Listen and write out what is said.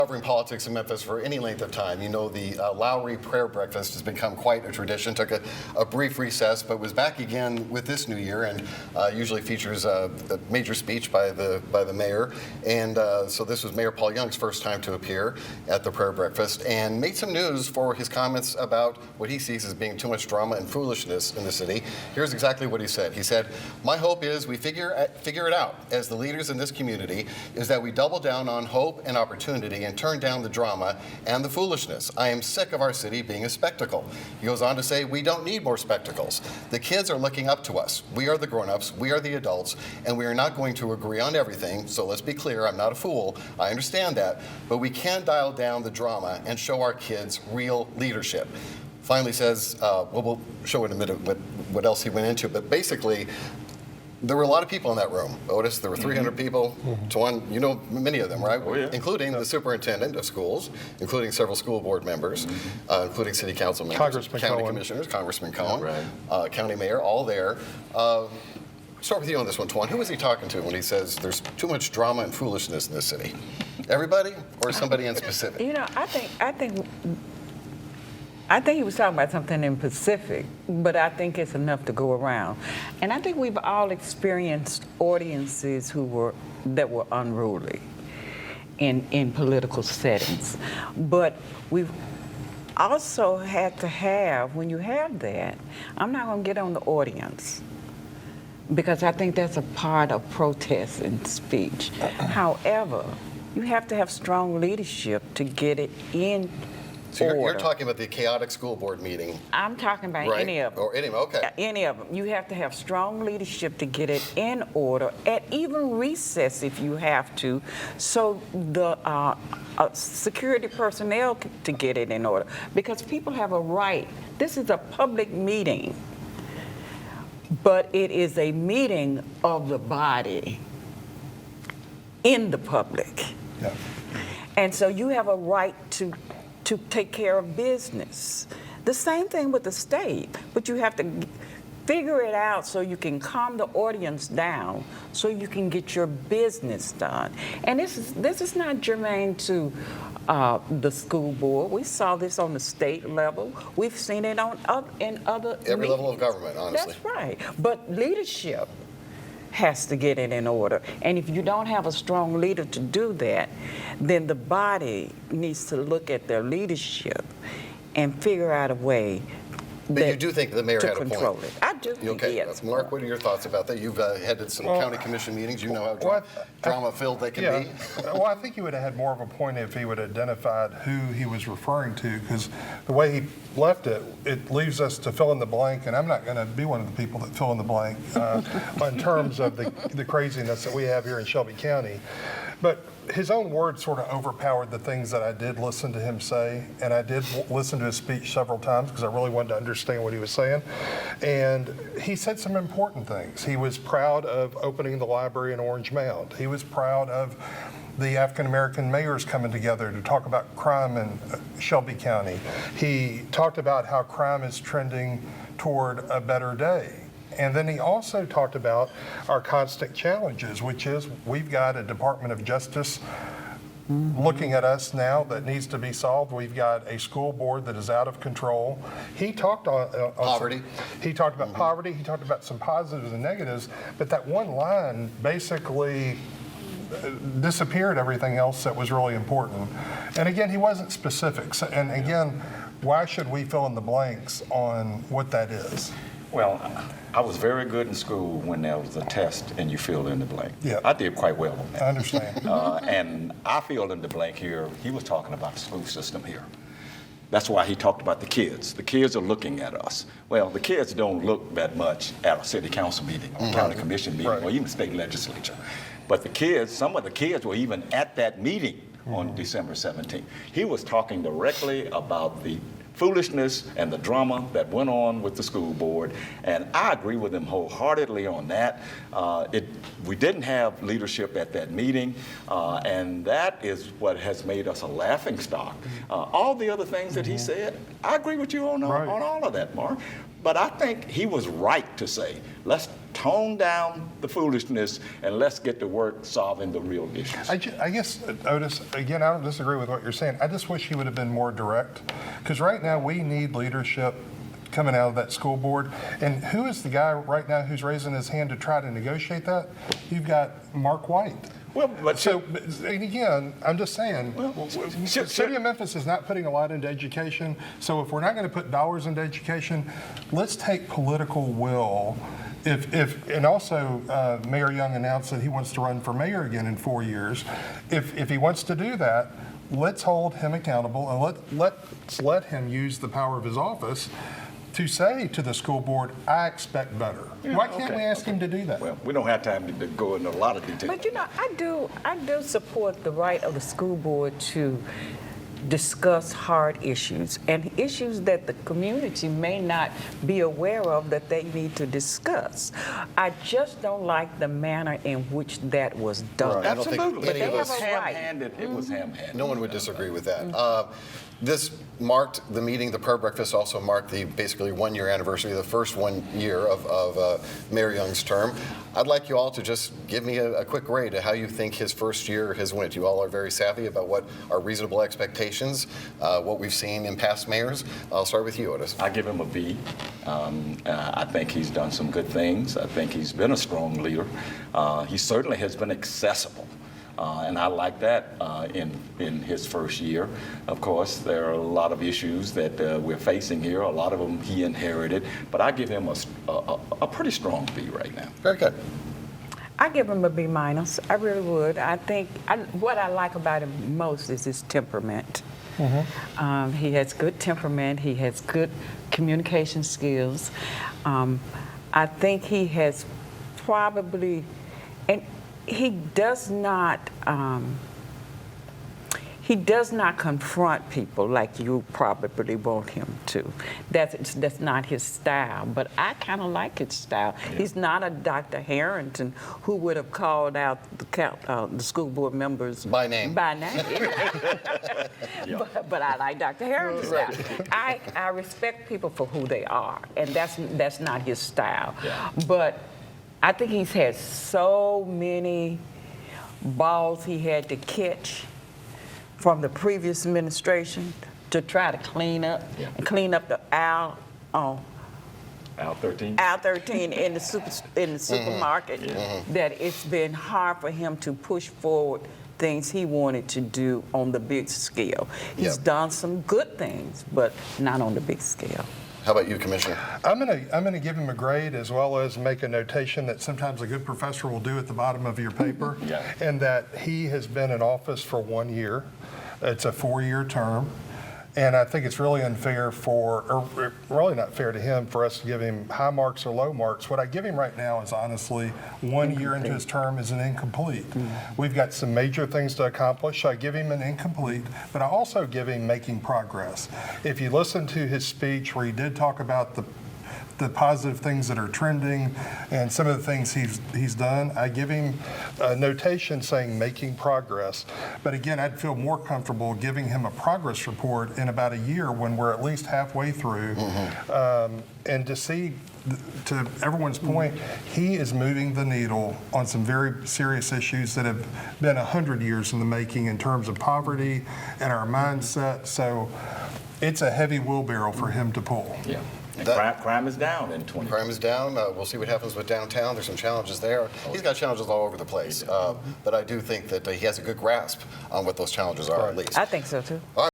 Covering politics in Memphis for any length of time. You know, the Lowry prayer breakfast has become quite a tradition. Took a brief recess, but was back again with this new year, and usually features a major speech by the mayor. And so this was Mayor Paul Young's first time to appear at the prayer breakfast, and made some news for his comments about what he sees as being too much drama and foolishness in the city. Here's exactly what he said. He said, "My hope is we figure it out as the leaders in this community, is that we double down on hope and opportunity and turn down the drama and the foolishness. I am sick of our city being a spectacle." He goes on to say, "We don't need more spectacles. The kids are looking up to us. We are the grown-ups, we are the adults, and we are not going to agree on everything. So let's be clear, I'm not a fool. I understand that. But we can dial down the drama and show our kids real leadership." Finally says, well, we'll show in a minute what else he went into, but basically, there were a lot of people in that room. Otis, there were 300 people. Tawan, you know many of them, right? Oh, yeah. Including the superintendent of schools, including several school board members, including city council members, county commissioners, Congressman Cohen, county mayor, all there. Start with you on this one, Tawan. Who was he talking to when he says there's too much drama and foolishness in this city? Everybody, or somebody in specific? You know, I think he was talking about something in Pacific, but I think it's enough to go around. And I think we've all experienced audiences that were unruly in political settings. But we've also had to have, when you have that, I'm not going to get on the audience, because I think that's a part of protest and speech. However, you have to have strong leadership to get it in. So you're talking about the chaotic school board meeting. I'm talking about any of them. Or any of them, okay. Any of them. You have to have strong leadership to get it in order, at even recess if you have to, so the security personnel to get it in order. Because people have a right. This is a public meeting, but it is a meeting of the body in the public. Yeah. And so you have a right to take care of business. The same thing with the state, but you have to figure it out so you can calm the audience down, so you can get your business done. And this is not germane to the school board. We saw this on the state level. We've seen it in other every meetings. level of government, honestly. That's right. But leadership has to get it in order. And if you don't have a strong leader to do that, then the body needs to look at their leadership and figure out a way But you do think the mayor had a point? It. I do think okay. yes. Mark, what are your thoughts about that? You've headed some county commission meetings. You know how drama-filled they can be. Well, I think he would have had more of a point if he would have identified who he was referring to, because the way he left it, it leaves us to fill in the blank, and I'm not going to be one of the people that fill in the blank in terms of the craziness that we have here in Shelby County. But his own words sort of overpowered the things that I did listen to him say, and I did listen to his speech several times because I really wanted to understand what he was saying. And he said some important things. He was proud of opening the library in Orange Mound. He was proud of the African-American mayors coming together to talk about crime in Shelby County. He talked about how crime is trending toward a better day. And then he also talked about our constant challenges, which is we've got a Department of Justice looking at us now that needs to be solved. We've got a school board that is out of control. He talked on poverty. He talked about poverty. He talked about some positives and negatives. But that one line basically disappeared everything else that was really important. And again, he wasn't specific. So, and again, why should we fill in the blanks on what that is? Well, I was very good in school when there was a test and you filled in the blank. Yeah. I did quite well on that. I understand. And I filled in the blank here. He was talking about the school system here. That's why he talked about the kids. The kids are looking at us. Well, the kids don't look that much at a city council meeting or county commission meeting or even state legislature. But the kids, some of the kids were even at that meeting on December 17th. He was talking directly about the foolishness and the drama that went on with the school board, and I agree with him wholeheartedly on that. We didn't have leadership at that meeting, and that is what has made us a laughing stock. All the other things that he said, I agree with you on all of that, Mark. But I think he was right to say, let's tone down the foolishness and let's get to work solving the real issues. I guess, Otis, again, I don't disagree with what you're saying. I just wish he would have been more direct. Because right now we need leadership coming out of that school board. And who is the guy right now who's raising his hand to try to negotiate that? You've got Mark White. Well, but So, and again, I'm just saying, the City of Memphis is not putting a lot into education. So if we're not going to put dollars into education, let's take political will. And also, Mayor Young announced that he wants to run for mayor again in 4 years. If he wants to do that, let's hold him accountable and let's let him use the power of his office to say to the school board, I expect better. Why can't we ask him to do that? well, we don't have time to go into a lot of detail. But you know, I do support the right of the school board to discuss hard issues and issues that the community may not be aware of that they need to discuss. I just don't like the manner in which that was done. Right. I don't think Absolutely. any of It was us- ham-handed. It was ham-handed. No one would disagree with that. This marked the meeting, the prayer breakfast also marked the basically 1 year anniversary, the first 1 year of Mayor Young's term. I'd like you all to just give me a quick grade of how you think his first year has went. You all are very savvy about what are reasonable expectations, what we've seen in past mayors. I'll start with you, Otis. I give him a B. I think he's done some good things. I think he's been a strong leader. He certainly has been accessible. And I like that in his first year. Of course, there are a lot of issues that we're facing here. A lot of them he inherited. But I give him a pretty strong B right now. Very good. I give him a B minus. I really would. I think what I like about him most is his temperament. He has good temperament. He has good communication skills. I think he has probably, and he does not confront people like you probably want him to. That's not his style, but I kind of like his style. Yeah. He's not a Dr. Harrington who would have called out the school board members By name. By name. Yeah. But I like Dr. Harrington's style. I respect people for who they are, and that's not his style. Yeah. But I think he's had so many balls he had to catch from the previous administration to try to clean up and clean up the aisle 13. aisle 13 in the supermarket that it's been hard for him to push forward things he wanted to do on the big scale. He's done some good things, but not on the big scale. How about you, Commissioner? I'm gonna give him a grade as well as make a notation that sometimes a good professor will do at the bottom of your paper. Yeah. And that he has been in office for 1 year. It's a 4-year term. And I think it's really unfair or really not fair to him for us to give him high marks or low marks. What I give him right now is honestly 1 year into his term is an incomplete. We've got some major things to accomplish. So I give him an incomplete, but I also give him making progress. If you listen to his speech where he did talk about the positive things that are trending and some of the things he's done, I give him a notation saying making progress. But again, I'd feel more comfortable giving him a progress report in about a year when we're at least halfway through. And to see, to everyone's point, he is moving the needle on some very serious issues that have been 100 years in the making in terms of poverty and our mindset. So it's a heavy wheelbarrow for him to pull. Yeah. And crime is down in 20. Crime is down. We'll see what happens with downtown. There's some challenges there. He's got challenges all over the place. But I do think that he has a good grasp on what those challenges are, at least. I think so, too. All right.